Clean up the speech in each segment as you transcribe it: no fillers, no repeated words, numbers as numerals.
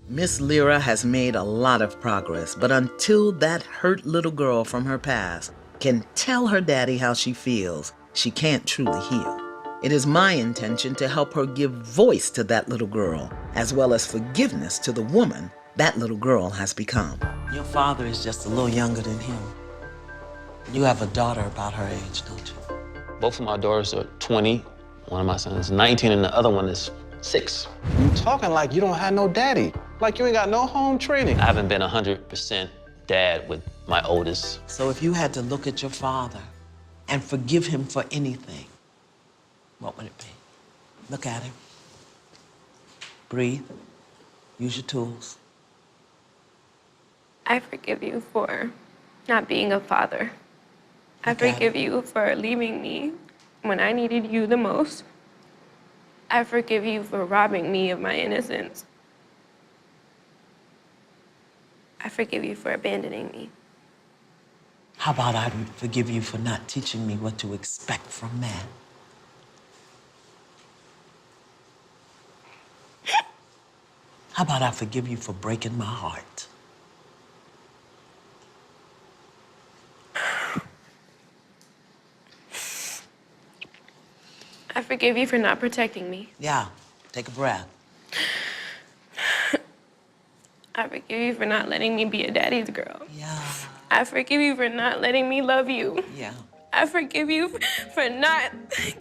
Miss Lyra has made a lot of progress, but until that hurt little girl from her past can tell her daddy how she feels, she can't truly heal. It is my intention to help her give voice to that little girl, as well as forgiveness to the woman that little girl has become. Your father is just a little younger than him. You have a daughter about her age, don't you? Both of my daughters are 20. One of my sons is 19, and the other one is 6. You talking like you don't have no daddy. Like you ain't got no home training. I haven't been 100% dad with my oldest. So if you had to look at your father and forgive him for anything, what would it be? Look at him. Breathe. Use your tools. I forgive you for not being a father. I forgive you for leaving me when I needed you the most. I forgive you for robbing me of my innocence. I forgive you for abandoning me. How about I forgive you for not teaching me what to expect from man? How about I forgive you for breaking my heart? I forgive you for not protecting me. Yeah, take a breath. I forgive you for not letting me be a daddy's girl. Yeah. I forgive you for not letting me love you. Yeah. I forgive you for not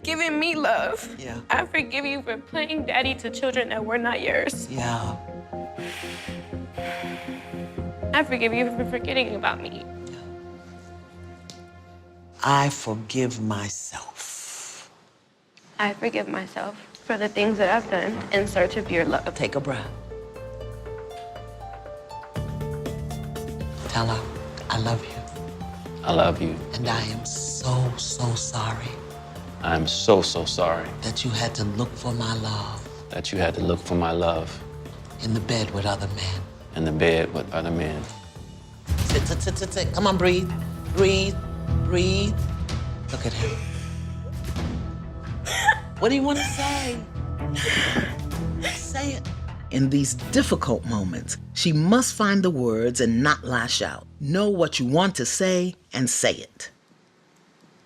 giving me love. Yeah. I forgive you for playing daddy to children that were not yours. Yeah. I forgive you for forgetting about me. I forgive myself. I forgive myself for the things that I've done in search of your love. Take a breath. Tell her, I love you. I love you. And I am so, so sorry I'm so, so sorry that you had to look for my love that you had to look for my love in the bed with other men. in the bed with other men. Sit, sit, sit, sit, sit. Come on, breathe. Breathe. Breathe. Look at him. What do you want to say? Say it. In these difficult moments, she must find the words and not lash out. Know what you want to say and say it.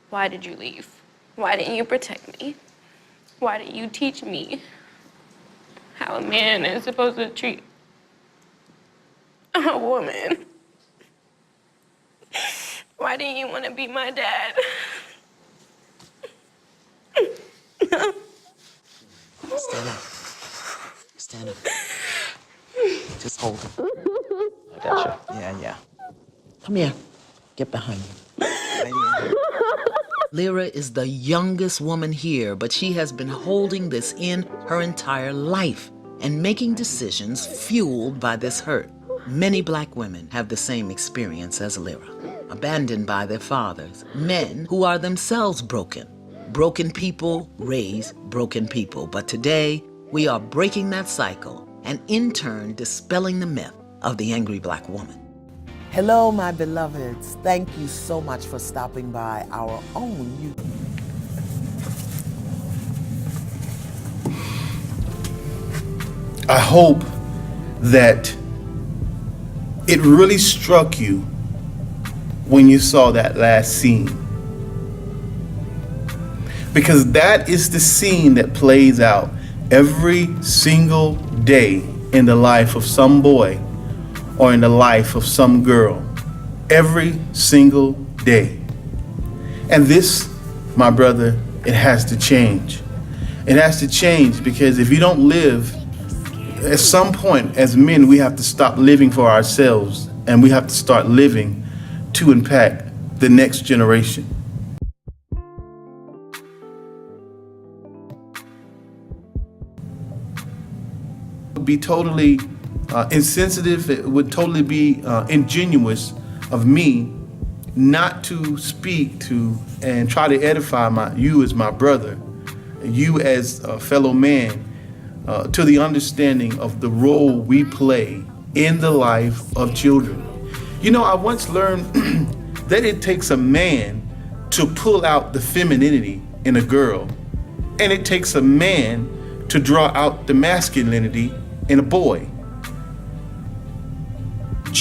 Why did you leave? Why didn't you protect me? Why didn't you teach me how a man is supposed to treat a woman? Why didn't you want to be my dad? Stand up. Stand up. Just hold him. I got you. Yeah. Come here. Get behind me. Right here. Lyra is the youngest woman here, but she has been holding this in her entire life and making decisions fueled by this hurt. Many black women have the same experience as Lyra, abandoned by their fathers, men who are themselves broken. Broken people raise broken people, but today we are breaking that cycle and in turn dispelling the myth of the angry black woman. Hello, my beloveds. Thank you so much for stopping by our own youth. I hope that it really struck you when you saw that last scene. Because that is the scene that plays out every single day in the life of some boy or in the life of some girl. Every single day. And this, my brother, it has to change. It has to change because if you don't live, at some point as men, we have to stop living for ourselves and we have to start living to impact the next generation. It would be totally insensitive, it would totally be ingenuous of me not to speak to and try to edify you as my brother, you as a fellow man, to the understanding of the role we play in the life of children. You know, I once learned that it takes a man to pull out the femininity in a girl, and it takes a man to draw out the masculinity in a boy.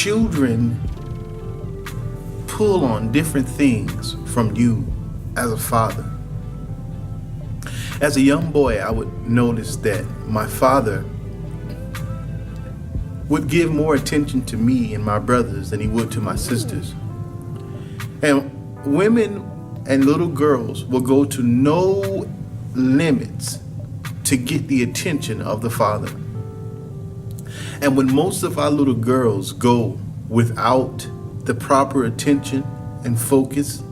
children pull on different things from you as a father. As a young boy, I would notice that my father would give more attention to me and my brothers than he would to my sisters. And women and little girls will go to no limits to get the attention of the father. And when most of our little girls go without the proper attention and focus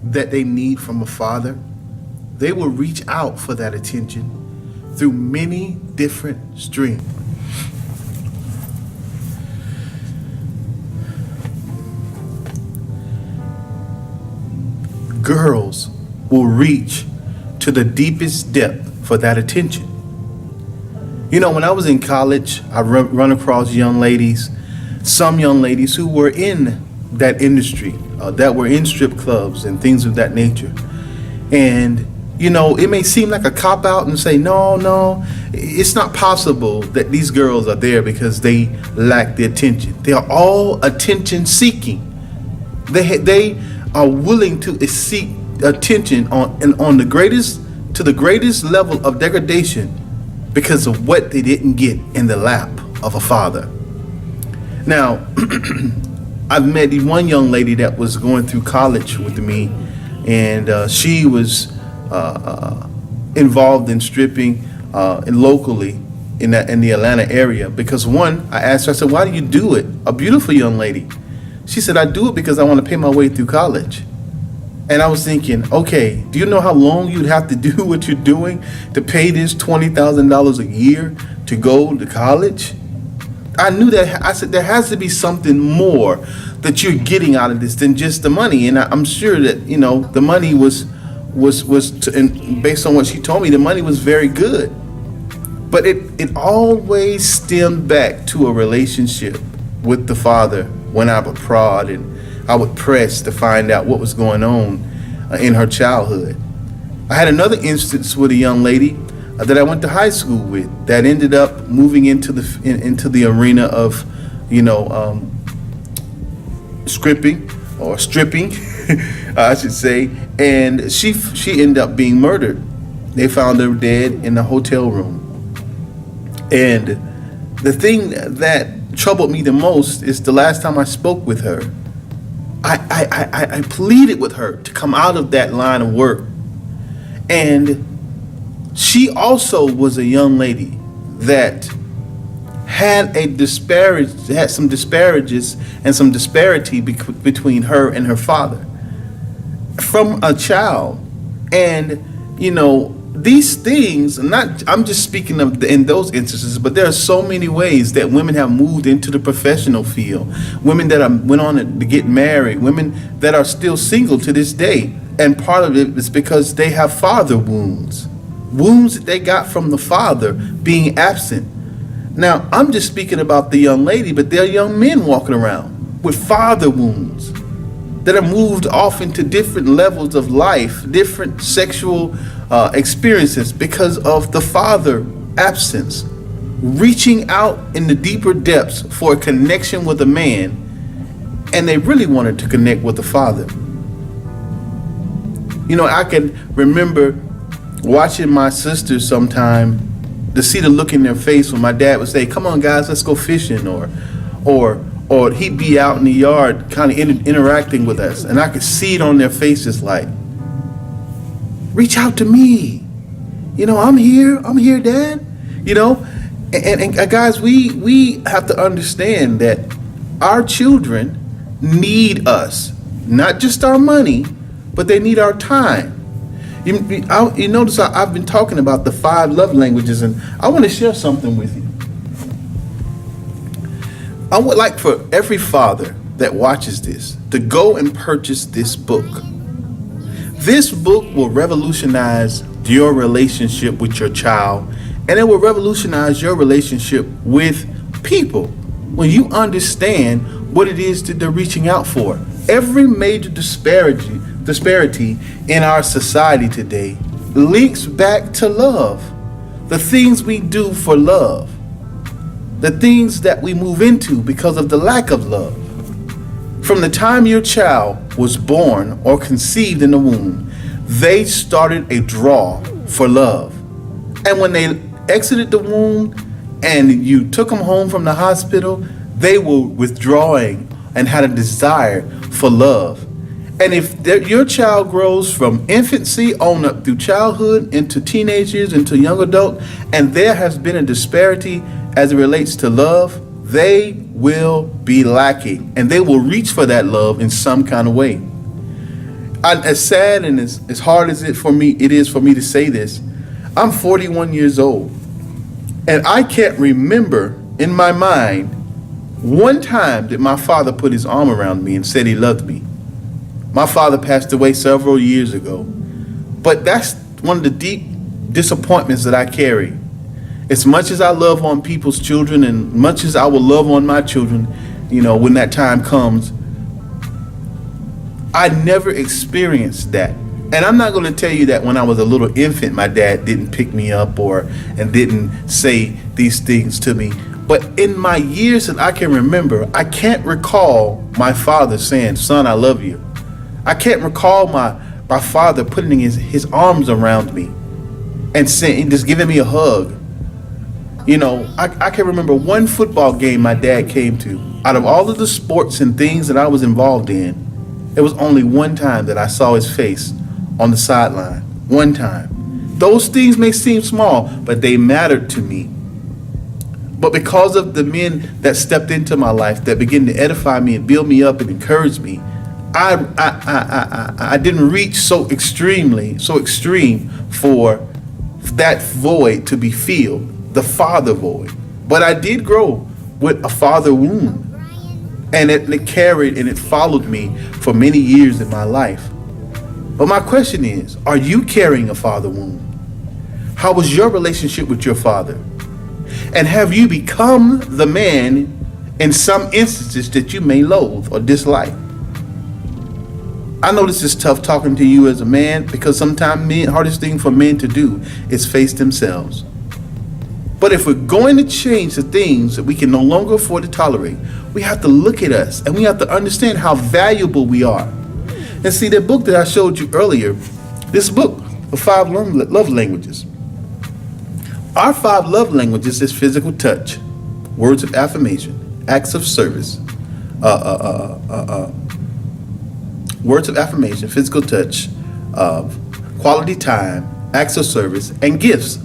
that they need from a father, they will reach out for that attention through many different streams. Girls will reach to the deepest depth for that attention. You know, when I was in college, I run across some young ladies who were in that industry, that were in strip clubs and things of that nature. And, you know, it may seem like a cop-out and say, no, it's not possible that these girls are there because they lack the attention. They are all attention-seeking. They are willing to seek attention on the greatest level of degradation because of what they didn't get in the lap of a father. Now, I've met one young lady that was going through college with me, and she was involved in stripping locally in the Atlanta area. Because one, I asked her, I said, "Why do you do it?" A beautiful young lady. She said, "I do it because I want to pay my way through college." And I was thinking, okay, do you know how long you'd have to do what you're doing to pay this $20,000 a year to go to college? I knew that. I said, there has to be something more that you're getting out of this than just the money. And I'm sure that, you know, the money was and based on what she told me, the money was very good. But it always stemmed back to a relationship with the father when I would prod and I would press to find out what was going on in her childhood. I had another instance with a young lady that I went to high school with that ended up moving into the arena of, you know, stripping, I should say, and she ended up being murdered. They found her dead in the hotel room. And the thing that troubled me the most is the last time I spoke with her, I pleaded with her to come out of that line of work. And she also was a young lady that had some disparages and some disparity between her and her father from a child. And, you know, these things, I'm just speaking of in those instances, but there are so many ways that women have moved into the professional field. Women that went on to get married, women that are still single to this day. And part of it is because they have father wounds that they got from the father being absent. Now, I'm just speaking about the young lady, but there are young men walking around with father wounds that are moved off into different levels of life, different sexual experiences because of the father absence, reaching out in the deeper depths for a connection with a man, and they really wanted to connect with the father. You know, I can remember watching my sisters sometime to see the look in their face when my dad would say, "Come on guys, let's go fishing," or he'd be out in the yard kind of interacting with us, and I could see it on their faces like, "Reach out to me, you know, I'm here, Dad," you know. And guys, we have to understand that our children need us, not just our money, but they need our time. You notice I've been talking about the 5 love languages, and I want to share something with you. I would like for every father that watches this to go and purchase this book. This book will revolutionize your relationship with your child, and it will revolutionize your relationship with people when you understand what it is that they're reaching out for. Every major disparity in our society today links back to love. The things we do for love. the things that we move into because of the lack of love. From the time your child was born or conceived in the womb, they started a draw for love. And when they exited the womb and you took them home from the hospital, they were withdrawing and had a desire for love. And if your child grows from infancy on up through childhood into teenage years, into young adult, and there has been a disparity as it relates to love, they will be lacking, and they will reach for that love in some kind of way. As sad and as hard as it is for me to say this, I'm 41 years old, and I can't remember in my mind one time that my father put his arm around me and said he loved me. My father passed away several years ago, but that's one of the deep disappointments that I carry. As much as I love on people's children and much as I will love on my children, when that time comes, I never experienced that. And I'm not going to tell you that when I was a little infant, my dad didn't pick me up and didn't say these things to me. But in my years that I can remember, I can't recall my father saying, "Son, I love you." I can't recall my father putting his arms around me and saying, just giving me a hug. I can remember one football game my dad came to. Out of all of the sports and things that I was involved in, it was only one time that I saw his face on the sideline. One time. Those things may seem small, but they mattered to me. But because of the men that stepped into my life, that began to edify me and build me up and encourage me, I didn't reach so extreme for that void to be filled. The father void. But I did grow with a father wound, and it carried and it followed me for many years in my life. But my question is, are you carrying a father wound? How was your relationship with your father? And have you become the man in some instances that you may loathe or dislike? I know this is tough talking to you as a man, because sometimes the hardest thing for men to do is face themselves. But if we're going to change the things that we can no longer afford to tolerate, we have to look at us and we have to understand how valuable we are. And see, that book that I showed you earlier, this book, The 5 Love Languages. Our 5 love languages is physical touch, words of affirmation, acts of service, words of affirmation, physical touch, quality time, acts of service, and gifts.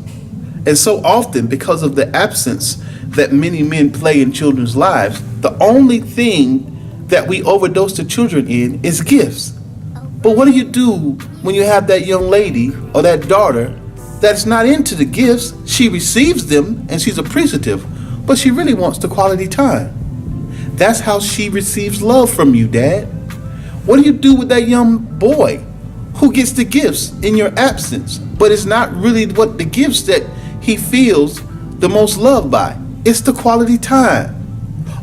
And so often, because of the absence that many men play in children's lives, the only thing that we overdose the children in is gifts. But what do you do when you have that young lady or that daughter that's not into the gifts? She receives them and she's appreciative, but she really wants the quality time. That's how she receives love from you, Dad. What do you do with that young boy who gets the gifts in your absence, but it's not really what the gifts that he feels the most loved by? It's the quality time,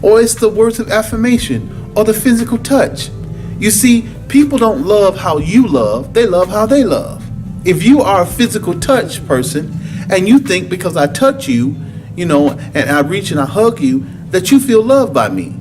or it's the words of affirmation, or the physical touch. You see, people don't love how you love, they love how they love. If you are a physical touch person and you think because I touch you, and I reach and I hug you, that you feel loved by me.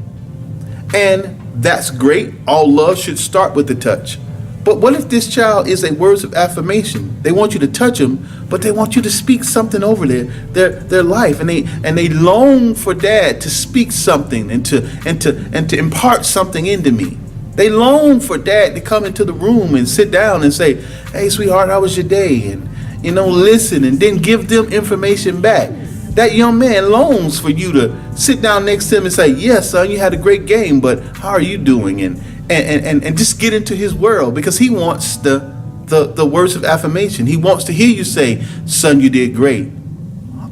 And that's great. All love should start with the touch. But what if this child is a words of affirmation? They want you to touch them, but they want you to speak something over their life, and they long for Dad to speak something and to impart something into me. They long for Dad to come into the room and sit down and say, "Hey, sweetheart, how was your day?" And listen, and then give them information back. That young man longs for you to sit down next to him and say, "Yes, son, you had a great game, but how are you doing?" And just get into his world, because he wants the words of affirmation. He wants to hear you say, "Son, you did great."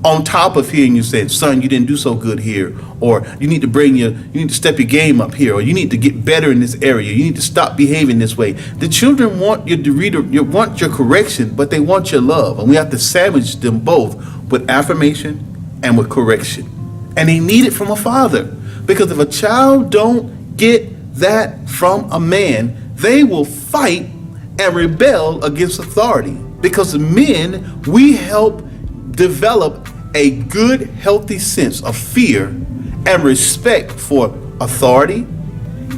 On top of hearing you say, "Son, you didn't do so good here," or you need to step your game up here, or you need to get better in this area, you need to stop behaving this way. The children want want your correction, but they want your love, and we have to sandwich them both with affirmation and with correction. And they need it from a father, because if a child don't get that from a man, they will fight and rebel against authority, because men, we help develop a good, healthy sense of fear and respect for authority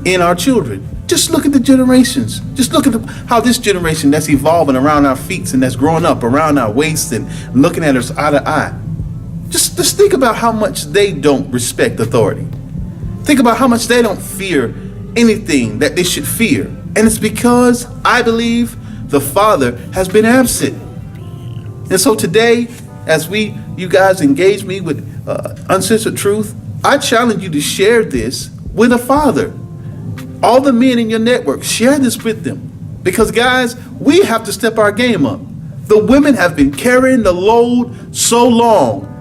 in our children. Just look at the generations. Just look at how this generation that's evolving around our feet and that's growing up around our waist and looking at us eye to eye. Just think about how much they don't respect authority. Think about how much they don't fear anything that they should fear. And it's because I believe the father has been absent. And so today, as you guys engage me with Uncensored Truth, I challenge you to share this with a father. All the men in your network, share this with them. Because guys, we have to step our game up. The women have been carrying the load so long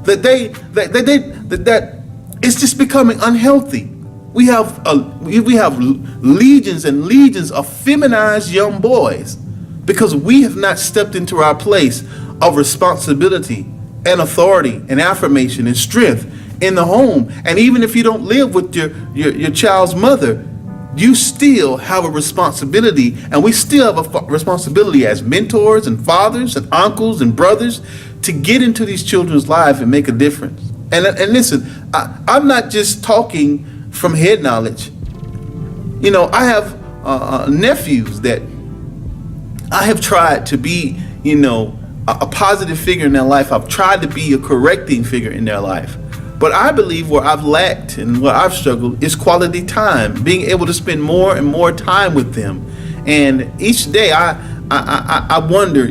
that that it's just becoming unhealthy. We have legions and legions of feminized young boys because we have not stepped into our place of responsibility and authority and affirmation and strength in the home. And even if you don't live with your child's mother, you still have a responsibility, and we still have a responsibility as mentors and fathers and uncles and brothers to get into these children's lives and make a difference. And listen, I'm not just talking from head knowledge. You know, I have nephews that I have tried to be, a positive figure in their life. I've tried to be a correcting figure in their life. But I believe where I've lacked and where I've struggled is quality time, being able to spend more and more time with them. And each day I wonder,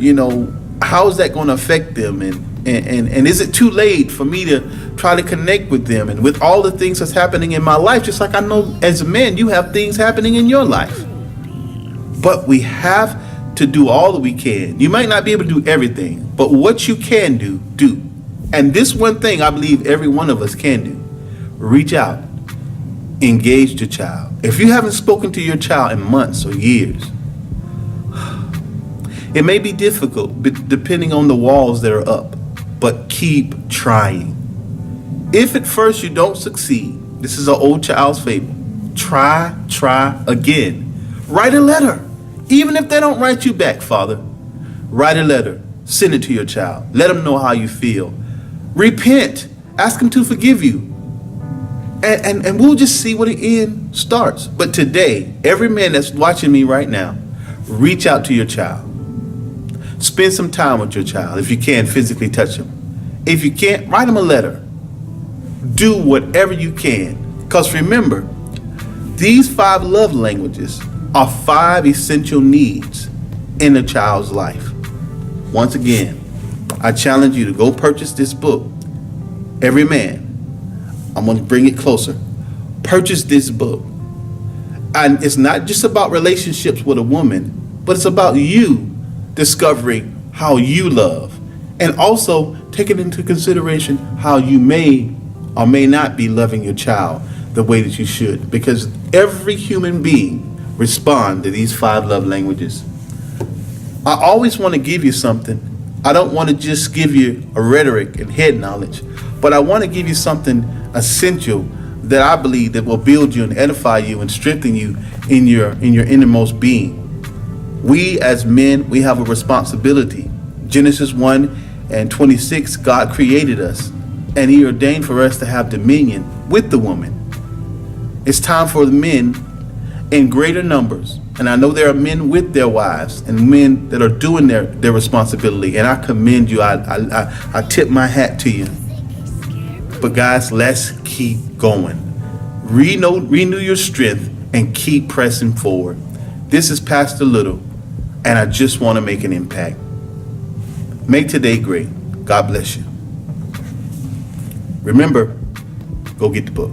how is that going to affect them? And is it too late for me to try to connect with them? And with all the things that's happening in my life, just like I know as a man, you have things happening in your life. But we have to do all that we can. You might not be able to do everything, but what you can do, do. And this one thing I believe every one of us can do. Reach out. Engage your child. If you haven't spoken to your child in months or years, it may be difficult depending on the walls that are up, but keep trying. If at first you don't succeed, this is an old child's fable, try again. Write a letter. Even if they don't write you back, Father, write a letter. Send it to your child. Let them know how you feel. Repent. Ask them to forgive you. And we'll just see where the end starts. But today, every man that's watching me right now, reach out to your child. Spend some time with your child. If you can, physically touch them. If you can't, write them a letter. Do whatever you can. Because remember, these 5 love languages are 5 essential needs in a child's life. Once again, I challenge you to go purchase this book. Every man, I'm going to bring it closer. Purchase this book. And it's not just about relationships with a woman, but it's about you discovering how you love, and also taking into consideration how you may or may not be loving your child the way that you should, because every human being responds to these 5 love languages. I always want to give you something. I don't want to just give you a rhetoric and head knowledge, but I want to give you something essential that I believe that will build you and edify you and strengthen you in your innermost being. We as men, we have a responsibility. Genesis 1:26, God created us and he ordained for us to have dominion with the woman. It's time for the men in greater numbers. And I know there are men with their wives and men that are doing their responsibility. And I commend you. I tip my hat to you. But guys, let's keep going. Renew your strength and keep pressing forward. This is Pastor Little, and I just want to make an impact. Make today great. God bless you. Remember, go get the book.